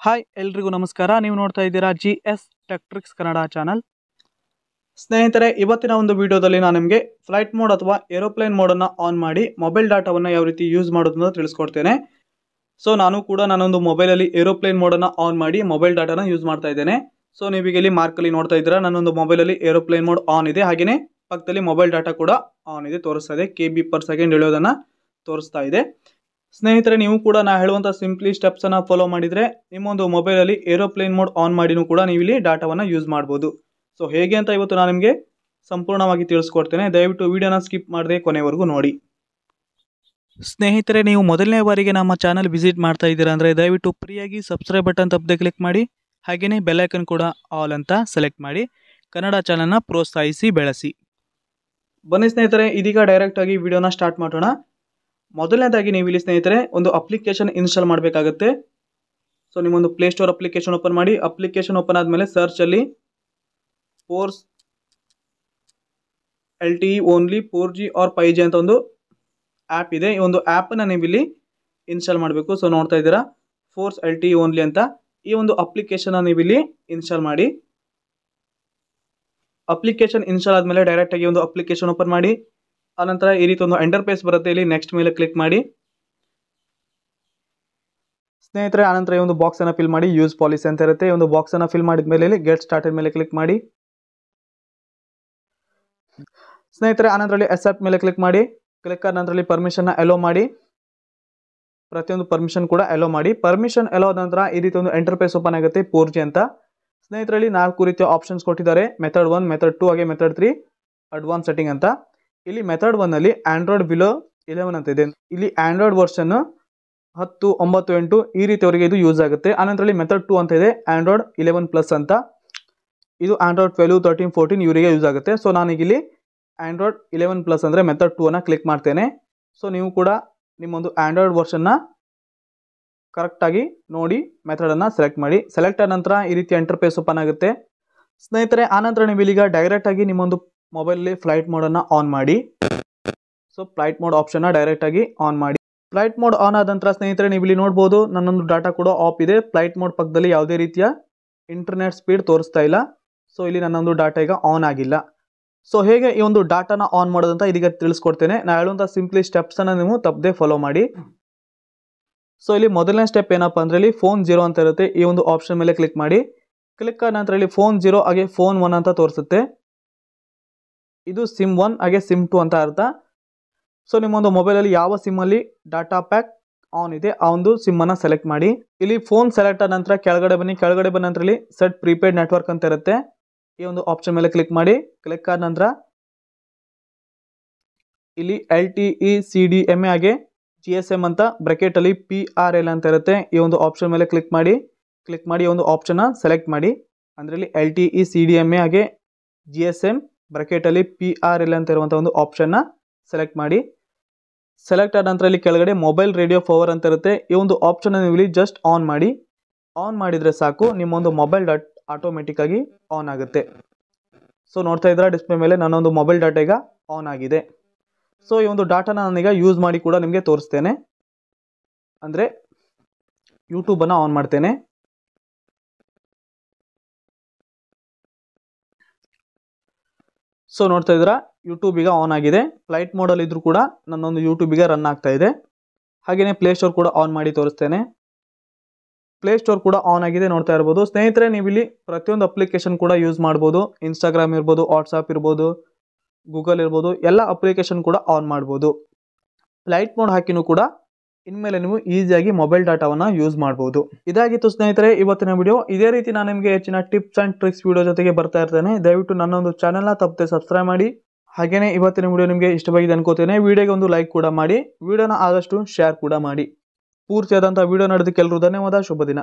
Hi ಎಲ್ರಿಗೂ ನಮಸ್ಕಾರ. ನೀವು ನೋಡ್ತಾ ಇದ್ದೀರಾ GS tech tricks Kannada channel. ಸ್ನೇಹಿತರೆ, ಇವತ್ತಿನ ಒಂದು ವಿಡಿಯೋದಲ್ಲಿ ನಾನು ನಿಮಗೆ ಫ್ಲೈಟ್ ಮೋಡ್ ಅಥವಾ ಏರೋಪ್ಲೇನ್ ಮೋಡನ್ನು ಆನ್ ಮಾಡಿ ಮೊಬೈಲ್ ಡಾಟಾವನ್ನು ಯಾವ ರೀತಿ ಯೂಸ್ ಮಾಡೋದನ್ನ ತಿಳಿಸ್ಕೊಡ್ತೇನೆ. ಸೊ ನಾನು ಕೂಡ ನಾನೊಂದು ಮೊಬೈಲಲ್ಲಿ ಏರೋಪ್ಲೇನ್ ಮೋಡನ್ನು ಆನ್ ಮಾಡಿ ಮೊಬೈಲ್ ಡಾಟಾನ ಯೂಸ್ ಮಾಡ್ತಾ ಇದ್ದೇನೆ. ಸೊ ನೀವೀಗ ಇಲ್ಲಿ ಮಾರ್ಕಲ್ಲಿ ನೋಡ್ತಾ ಇದ್ದೀರಾ, ನನ್ನೊಂದು ಮೊಬೈಲಲ್ಲಿ ಏರೋಪ್ಲೇನ್ ಮೋಡ್ ಆನ್ ಇದೆ. ಹಾಗೆಯೇ ಪಕ್ಕದಲ್ಲಿ ಮೊಬೈಲ್ ಡಾಟಾ ಕೂಡ ಆನ್ ಇದೆ, ತೋರಿಸ್ತಾ ಇದೆ. KB/s ಇಳಿಯೋದನ್ನು ತೋರಿಸ್ತಾ ಇದೆ. ಸ್ನೇಹಿತರೆ, ನೀವು ಕೂಡ ನಾ ಹೇಳುವಂಥ ಸಿಂಪ್ಲಿ ಸ್ಟೆಪ್ಸನ್ನು ಫಾಲೋ ಮಾಡಿದರೆ ನಿಮ್ಮೊಂದು ಮೊಬೈಲಲ್ಲಿ ಏರೋಪ್ಲೇನ್ ಮೋಡ್ ಆನ್ ಮಾಡಿನೂ ಕೂಡ ನೀವು ಇಲ್ಲಿ ಡಾಟಾವನ್ನು ಯೂಸ್ ಮಾಡ್ಬೋದು. ಸೊ ಹೇಗೆ ಅಂತ ಇವತ್ತು ನಾನು ನಿಮಗೆ ಸಂಪೂರ್ಣವಾಗಿ ತಿಳಿಸ್ಕೊಡ್ತೇನೆ. ದಯವಿಟ್ಟು ವಿಡಿಯೋನ ಸ್ಕಿಪ್ ಮಾಡದೆ ಕೊನೆವರೆಗೂ ನೋಡಿ. ಸ್ನೇಹಿತರೆ, ನೀವು ಮೊದಲನೇ ಬಾರಿಗೆ ನಮ್ಮ ಚಾನಲ್ ವಿಸಿಟ್ ಮಾಡ್ತಾ ಇದ್ದೀರಾ ಅಂದರೆ ದಯವಿಟ್ಟು ಫ್ರೀಯಾಗಿ ಸಬ್ಸ್ಕ್ರೈಬ್ ಬಟನ್ ತಪ್ಪದೆ ಕ್ಲಿಕ್ ಮಾಡಿ. ಹಾಗೆಯೇ ಬೆಲ್ಲೈಕನ್ ಕೂಡ ಆಲ್ ಅಂತ ಸೆಲೆಕ್ಟ್ ಮಾಡಿ ಕನ್ನಡ ಚಾನಲ್ನ ಪ್ರೋತ್ಸಾಹಿಸಿ ಬೆಳೆಸಿ. ಬನ್ನಿ ಸ್ನೇಹಿತರೆ, ಇದೀಗ ಡೈರೆಕ್ಟಾಗಿ ವಿಡಿಯೋನ ಸ್ಟಾರ್ಟ್ ಮಾಡೋಣ. ಮೊದಲನೇದಾಗಿ ನೀವು ಇಲ್ಲಿ ಸ್ನೇಹಿತರೆ ಒಂದು ಅಪ್ಲಿಕೇಶನ್ ಇನ್ಸ್ಟಾಲ್ ಮಾಡಬೇಕಾಗುತ್ತೆ. ಸೊ ನಿಮ್ಮೊಂದು ಪ್ಲೇಸ್ಟೋರ್ ಅಪ್ಲಿಕೇಶನ್ ಓಪನ್ ಮಾಡಿ. ಅಪ್ಲಿಕೇಶನ್ ಓಪನ್ ಆದಮೇಲೆ ಸರ್ಚಲ್ಲಿ force LTE only 4G or 5G ಅಂತ ಒಂದು ಆ್ಯಪ್ ಇದೆ. ಈ ಒಂದು ಆ್ಯಪನ್ನು ನೀವು ಇಲ್ಲಿ ಇನ್ಸ್ಟಾಲ್ ಮಾಡಬೇಕು. ಸೊ ನೋಡ್ತಾ ಇದ್ದೀರಾ, ಫೋರ್ಸ್ LTE ಓನ್ಲಿ ಅಂತ ಈ ಒಂದು ಅಪ್ಲಿಕೇಶನ್ನ ನೀವು ಇಲ್ಲಿ ಇನ್ಸ್ಟಾಲ್ ಮಾಡಿ. ಅಪ್ಲಿಕೇಶನ್ ಇನ್ಸ್ಟಾಲ್ ಆದಮೇಲೆ ಡೈರೆಕ್ಟಾಗಿ ಒಂದು ಅಪ್ಲಿಕೇಶನ್ ಓಪನ್ ಮಾಡಿ. ಆನಂತರ ಈ ರೀತಿ ಒಂದು ಇಂಟರ್ಫೇಸ್ ಬರುತ್ತೆ. ಇಲ್ಲಿ ನೆಕ್ಸ್ಟ್ ಮೇಲೆ ಕ್ಲಿಕ್ ಮಾಡಿ ಸ್ನೇಹಿತರೆ. ಆನಂತರ ಈ ಒಂದು ಬಾಕ್ಸ್ ಅನ್ನು ಫಿಲ್ ಮಾಡಿ. ಯೂಸ್ ಪಾಲಿಸಿ ಅಂತ ಇರುತ್ತೆ. ಈ ಒಂದು ಬಾಕ್ಸ್ ಅನ್ನು ಫಿಲ್ ಮಾಡಿದ ಮೇಲೆ ಇಲ್ಲಿ ಗೆಟ್ ಸ್ಟಾರ್ಟೆಡ್ ಮೇಲೆ ಕ್ಲಿಕ್ ಮಾಡಿ ಸ್ನೇಹಿತರೆ. ಆನಂತರದಲ್ಲಿ ಅಕ್ಸೆಪ್ಟ್ ಮೇಲೆ ಕ್ಲಿಕ್ ಮಾಡಿ. ಕ್ಲಿಕ್ ಆದ ನಂತರದಲ್ಲಿ ಪರ್ಮಿಷನ್ ಅಲೋ ಮಾಡಿ. ಪ್ರತಿಯೊಂದು ಪರ್ಮಿಷನ್ ಕೂಡ ಅಲೋ ಮಾಡಿ. ಪರ್ಮಿಷನ್ ಅಲೋ ಆದ ನಂತರ ಈ ರೀತಿ ಒಂದು ಇಂಟರ್ಫೇಸ್ ಓಪನ್ ಆಗುತ್ತೆ 4G ಅಂತ. ಸ್ನೇಹಿತರಲ್ಲಿ 4 ರೀತಿಯ ಆಪ್ಷನ್ಸ್ ಕೊಟ್ಟಿದ್ದಾರೆ. ಮೆಥಡ್ 1, ಮೆಥಡ್ 2 ಹಾಗೆ ಮೆಥಡ್ 3 ಅಡ್ವಾನ್ಸ್ ಸೆಟ್ಟಿಂಗ್ ಅಂತ. ಇಲ್ಲಿ ಮೆಥಡ್ 1 ಅಲ್ಲಿ ಆಂಡ್ರಾಯ್ಡ್ ಬಿಲೋ 11 ಅಂತ ಇದೆ. ಇಲ್ಲಿ ಆಂಡ್ರಾಯ್ಡ್ ವರ್ಷನ್ 10, 9, 8 ಈ ರೀತಿಯವರೆಗೆ ಇದು ಯೂಸ್ ಆಗುತ್ತೆ. ಆನಂತರದಲ್ಲಿ ಮೆಥಡ್ 2 ಅಂತ ಇದೆ, ಆಂಡ್ರಾಯ್ಡ್ 11+ ಅಂತ. ಇದು ಆಂಡ್ರಾಯ್ಡ್ 12, 13, 14 ಇವರಿಗೆ ಯೂಸ್ ಆಗುತ್ತೆ. ಸೊ ನಾನೀಗ ಇಲ್ಲಿ ಆಂಡ್ರಾಯ್ಡ್ 11+ ಅಂದರೆ ಮೆಥಡ್ 2 ಅನ್ನು ಕ್ಲಿಕ್ ಮಾಡ್ತೇನೆ. ಸೊ ನೀವು ಕೂಡ ನಿಮ್ಮೊಂದು ಆಂಡ್ರಾಯ್ಡ್ ವರ್ಷನ್ನ ಕರೆಕ್ಟಾಗಿ ನೋಡಿ ಮೆಥಡನ್ನು ಸೆಲೆಕ್ಟ್ ಮಾಡಿ. ಸೆಲೆಕ್ಟ್ ಆದ ನಂತರ ಈ ರೀತಿಯ ಇಂಟರ್ಫೇಸ್ ಓಪನ್ ಆಗುತ್ತೆ ಸ್ನೇಹಿತರೆ. ಆನಂತರ ನೀವು ಇಲ್ಲಿಗ ಡೈರೆಕ್ಟಾಗಿ ನಿಮ್ಮೊಂದು ಮೊಬೈಲಲ್ಲಿ ಫ್ಲೈಟ್ ಮೋಡನ್ನು ಆನ್ ಮಾಡಿ. ಸೊ ಫ್ಲೈಟ್ ಮೋಡ್ ಆಪ್ಷನ್ನ ಡೈರೆಕ್ಟಾಗಿ ಆನ್ ಮಾಡಿ. ಫ್ಲೈಟ್ ಮೋಡ್ ಆನ್ ಆದ ನಂತರ ಸ್ನೇಹಿತರೆ ನೀವು ಇಲ್ಲಿ ನೋಡ್ಬೋದು, ನನ್ನೊಂದು ಡಾಟಾ ಕೂಡ ಆಫ್ ಇದೆ. ಫ್ಲೈಟ್ ಮೋಡ್ ಪಕ್ಕದಲ್ಲಿ ಯಾವುದೇ ರೀತಿಯ ಇಂಟರ್ನೆಟ್ ಸ್ಪೀಡ್ ತೋರಿಸ್ತಾ ಇಲ್ಲ. ಸೊ ಇಲ್ಲಿ ನನ್ನೊಂದು ಡಾಟಾ ಈಗ ಆನ್ ಆಗಿಲ್ಲ. ಸೊ ಹೇಗೆ ಈ ಒಂದು ಡಾಟಾನ ಆನ್ ಮಾಡೋದಂತ ಇದೀಗ ತಿಳಿಸ್ಕೊಡ್ತೇನೆ. ನಾನು ಹೇಳುವಂಥ ಸಿಂಪ್ಲಿ ಸ್ಟೆಪ್ಸನ್ನು ನೀವು ತಪ್ಪದೆ ಫಾಲೋ ಮಾಡಿ. ಸೊ ಇಲ್ಲಿ ಮೊದಲನೇ ಸ್ಟೆಪ್ ಏನಪ್ಪ ಅಂದರೆ ಇಲ್ಲಿ ಫೋನ್ 0 ಅಂತ ಇರುತ್ತೆ. ಈ ಒಂದು ಆಪ್ಷನ್ ಮೇಲೆ ಕ್ಲಿಕ್ ಮಾಡಿ. ಕ್ಲಿಕ್ ಆದ ನಂತರ ಇಲ್ಲಿ ಫೋನ್ 0 ಹಾಗೆ ಫೋನ್ 1 ಅಂತ ತೋರಿಸುತ್ತೆ. ಇದು ಸಿಮ್ 1 ಹಾಗೆ ಸಿಮ್ 2 ಅಂತ ಅರ್ಥ. ಸೊ ನಿಮ್ಮೊಂದು ಮೊಬೈಲಲ್ಲಿ ಯಾವ ಸಿಮ್ಮಲ್ಲಿ ಡಾಟಾ ಪ್ಯಾಕ್ ಆನ್ ಇದೆ ಆ ಒಂದು ಸಿಮ್ಮನ್ನು ಸೆಲೆಕ್ಟ್ ಮಾಡಿ. ಇಲ್ಲಿ ಫೋನ್ ಸೆಲೆಕ್ಟ್ ಆದ ನಂತರ ಕೆಳಗಡೆ ಬನ್ನಿ. ಕೆಳಗಡೆ ಬಂದ ನಂತರ ಇಲ್ಲಿ ಸೆಟ್ ಪ್ರೀಪೇಯ್ಡ್ ನೆಟ್ವರ್ಕ್ ಅಂತ ಇರುತ್ತೆ. ಈ ಒಂದು ಆಪ್ಷನ್ ಮೇಲೆ ಕ್ಲಿಕ್ ಮಾಡಿ. ಕ್ಲಿಕ್ ಆದ ನಂತರ ಇಲ್ಲಿ LTE CDMA ಹಾಗೆ GSM ಅಂತ ಬ್ರಾಕೆಟಲ್ಲಿ PRL ಅಂತ ಇರುತ್ತೆ. ಈ ಒಂದು ಆಪ್ಷನ್ ಮೇಲೆ ಕ್ಲಿಕ್ ಮಾಡಿ. ಕ್ಲಿಕ್ ಮಾಡಿ ಈ ಒಂದು ಆಪ್ಷನ್ನ ಸೆಲೆಕ್ಟ್ ಮಾಡಿ. ಅಂದರೆ ಇಲ್ಲಿ LTE CDMA ಹಾಗೆ GSM ಬ್ರಾಕೆಟಲ್ಲಿ PRL ಅಂತ ಇರುವಂಥ ಒಂದು ಆಪ್ಷನ್ನ ಸೆಲೆಕ್ಟ್ ಮಾಡಿ. ಸೆಲೆಕ್ಟ್ ಆದ ನಂತರ ಇಲ್ಲಿ ಕೆಳಗಡೆ ಮೊಬೈಲ್ ರೇಡಿಯೋ ಪವರ್ ಅಂತ ಇರುತ್ತೆ. ಈ ಒಂದು ಆಪ್ಷನ್ ನೀವು ಇಲ್ಲಿ ಜಸ್ಟ್ ಆನ್ ಮಾಡಿ. ಆನ್ ಮಾಡಿದರೆ ಸಾಕು, ನಿಮ್ಮೊಂದು ಮೊಬೈಲ್ ಡಾಟಾ ಆಟೋಮೆಟಿಕ್ಕಾಗಿ ಆನ್ ಆಗುತ್ತೆ. ಸೊ ನೋಡ್ತಾ ಇದ್ದೀರಾ ಡಿಸ್ಪ್ಲೇ ಮೇಲೆ ನನ್ನೊಂದು ಮೊಬೈಲ್ ಡಾಟಾ ಈಗ ಆನ್ ಆಗಿದೆ. ಸೊ ಈ ಒಂದು ಡಾಟಾನ ನಾನೀಗ ಯೂಸ್ ಮಾಡಿ ಕೂಡ ನಿಮಗೆ ತೋರಿಸ್ತೇನೆ. ಅಂದರೆ ಯೂಟ್ಯೂಬನ್ನು ಆನ್ ಮಾಡ್ತೇನೆ. ಸೊ ನೋಡ್ತಾ ಇದ್ದೀರಾ ಯೂಟ್ಯೂಬ್ ಈಗ ಆನ್ ಆಗಿದೆ. ಫ್ಲೈಟ್ ಮೋಡಲ್ಲಿ ಇದ್ರೂ ಕೂಡ ನನ್ನೊಂದು ಯೂಟ್ಯೂಬಿಗೆ ರನ್ ಆಗ್ತಾ ಇದೆ. ಹಾಗೆಯೇ ಪ್ಲೇಸ್ಟೋರ್ ಕೂಡ ಆನ್ ಮಾಡಿ ತೋರಿಸ್ತೇನೆ. ಪ್ಲೇಸ್ಟೋರ್ ಕೂಡ ಆನ್ ಆಗಿದೆ, ನೋಡ್ತಾ ಇರ್ಬೋದು. ಸ್ನೇಹಿತರೆ, ನೀವು ಇಲ್ಲಿ ಪ್ರತಿಯೊಂದು ಅಪ್ಲಿಕೇಶನ್ ಕೂಡ ಯೂಸ್ ಮಾಡ್ಬೋದು. ಇನ್ಸ್ಟಾಗ್ರಾಮ್ ಇರ್ಬೋದು, ವಾಟ್ಸಾಪ್ ಇರ್ಬೋದು, ಗೂಗಲ್ ಇರ್ಬೋದು, ಎಲ್ಲ ಅಪ್ಲಿಕೇಶನ್ ಕೂಡ ಆನ್ ಮಾಡ್ಬೋದು. ಫ್ಲೈಟ್ ಮೋಡ್ ಹಾಕಿನೂ ಕೂಡ ಇನ್ಮೇಲೆ ನೀವು ಈಸಿಯಾಗಿ ಮೊಬೈಲ್ ಡಾಟಾವನ್ನು ಯೂಸ್ ಮಾಡ್ಬೋದು. ಇದಾಗಿತ್ತು ಸ್ನೇಹಿತರೆ ಇವತ್ತಿನ ವಿಡಿಯೋ. ಇದೇ ರೀತಿ ನಾನು ನಿಮಗೆ ಹೆಚ್ಚಿನ ಟಿಪ್ಸ್ ಆ್ಯಂಡ್ ಟ್ರಿಕ್ಸ್ ವಿಡಿಯೋ ಜೊತೆಗೆ ಬರ್ತಾ ಇರ್ತೇನೆ. ದಯವಿಟ್ಟು ನನ್ನೊಂದು ಚಾನಲ್ನ ತಪ್ಪದೆ ಸಬ್ಸ್ಕ್ರೈಬ್ ಮಾಡಿ. ಹಾಗೆಯೇ ಇವತ್ತಿನ ವಿಡಿಯೋ ನಿಮಗೆ ಇಷ್ಟವಾಗಿದೆ ಅನ್ಕೋತೇನೆ. ವಿಡಿಯೋಗೆ ಒಂದು ಲೈಕ್ ಕೂಡ ಮಾಡಿ. ವಿಡಿಯೋನ ಆದಷ್ಟು ಶೇರ್ ಕೂಡ ಮಾಡಿ. ಪೂರ್ತಿಯಾದಂಥ ವಿಡಿಯೋ ನೋಡೋದಕ್ಕೆ ಎಲ್ಲರೂ ಧನ್ಯವಾದ. ಶುಭ ದಿನ.